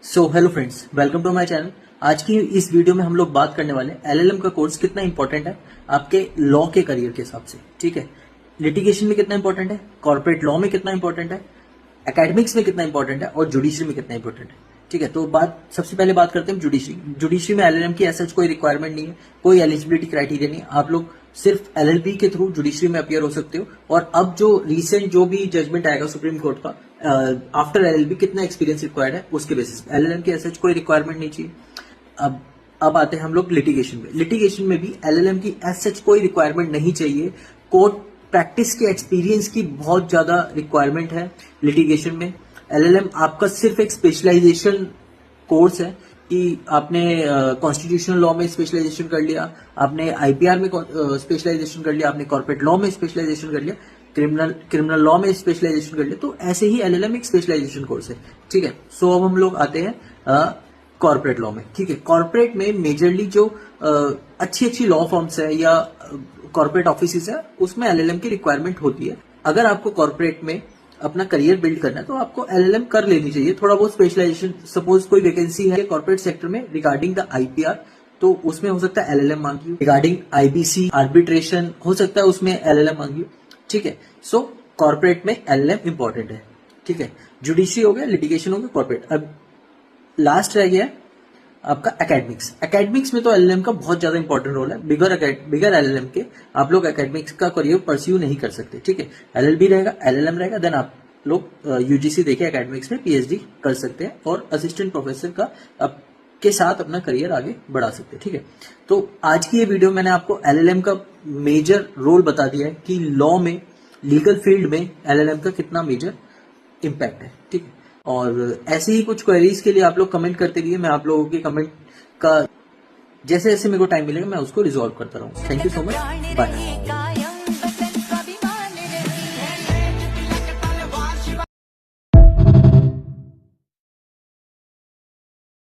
So hello friends, welcome to my channel. आज की इस वीडियो में हम लोग बात करने वाले हैं एलएलएम का कोर्स कितना इंपॉर्टेंट है आपके लॉ के करियर के हिसाब से। ठीक है, लिटिगेशन में कितना इंपॉर्टेंट है, कॉर्पोरेट लॉ में कितना इंपॉर्टेंट है, एकेडमिक्स में कितना इंपॉर्टेंट है और जुडिशरी में कितना इंपॉर्टेंट है। ठीक है, तो सबसे पहले बात करते हैं जुडिशरी। जुडिशरी में एलएलएम की ऐसा कोई रिक्वायरमेंट नहीं है, कोई एलिजिबिलिटी क्राइटेरिया नहीं है। आप लोग सिर्फ एलएलबी के थ्रू जुडिशरी में अपियर हो सकते हो। और अब जो रिसेंट जो भी जजमेंट आएगा सुप्रीम कोर्ट का, आफ्टर एलएलबी कितना एक्सपीरियंस रिक्वायर्ड है उसके बेसिस पे एलएलएम की ऐसा कोई रिक्वायरमेंट नहीं चाहिए। अब आते हैं हम लोग लिटिगेशन में। लिटिगेशन में भी एलएलएम की सच कोई रिक्वायरमेंट नहीं चाहिए। कोर्ट प्रैक्टिस के एक्सपीरियंस की बहुत ज्यादा रिक्वायरमेंट है लिटिगेशन में। एलएलएम आपका सिर्फ एक स्पेशलाइजेशन कोर्स है कि आपने कॉन्स्टिट्यूशनल लॉ में स्पेशलाइजेशन कर लिया, आपने आईपीआर में स्पेशलाइजेशन कर लिया, आपने कॉर्पोरेट लॉ में स्पेशलाइजेशन कर लिया, क्रिमिनल लॉ में स्पेशलाइजेशन कर लिया। तो ऐसे ही एलएलएम एक स्पेशलाइजेशन कोर्स है। ठीक है, सो अब हम लोग आते हैं कॉर्पोरेट लॉ में। ठीक है, कॉर्पोरेट में मेजरली जो अच्छी लॉ फॉर्म्स है या कॉर्पोरेट ऑफिस है उसमें एलएलएम की रिक्वायरमेंट होती है। अगर आपको कॉर्पोरेट में अपना करियर बिल्ड करना है तो आपको एलएलएम कर लेनी चाहिए। थोड़ा बहुत स्पेशलाइजेशन, सपोज कोई वैकेंसी है कॉर्पोरेट सेक्टर में रिगार्डिंग द आईपीआर, तो उसमें हो सकता है एलएलएम मांगी हो। रिगार्डिंग आईबीसी आर्बिट्रेशन हो सकता है उसमें एलएलएम मांगी हो। ठीक है, सो कॉर्पोरेट में एलएलएम इंपॉर्टेंट है। ठीक है, जुडिशरी हो गया, लिटिगेशन हो गया, कॉर्पोरेट। अब लास्ट रह गया आपका एकेडमिक्स। एकेडमिक्स में तो एलएलएम का बहुत ज्यादा इंपॉर्टेंट रोल है। बिगर एलएलएम के आप लोग एकेडमिक्स का करियर परस्यू नहीं कर सकते। ठीक है, एलएलबी रहेगा, एलएलएम रहेगा, देन आप लोग यूजीसी देके एकेडमिक्स में पीएचडी कर सकते हैं और असिस्टेंट प्रोफेसर का के साथ अपना करियर आगे बढ़ा सकते हैं। ठीक है, तो आज की ये वीडियो मैंने आपको एलएलएम का मेजर रोल बता दिया है कि लॉ में, लीगल फील्ड में एलएलएम का कितना मेजर इम्पैक्ट है। ठीक है, और ऐसे ही कुछ क्वेरीज के लिए आप लोग कमेंट करते रहिए। मैं आप लोगों के कमेंट का जैसे जैसे मेरे को टाइम मिलेगा मैं उसको रिजॉल्व करता रहूँ। Thank you so much, bye.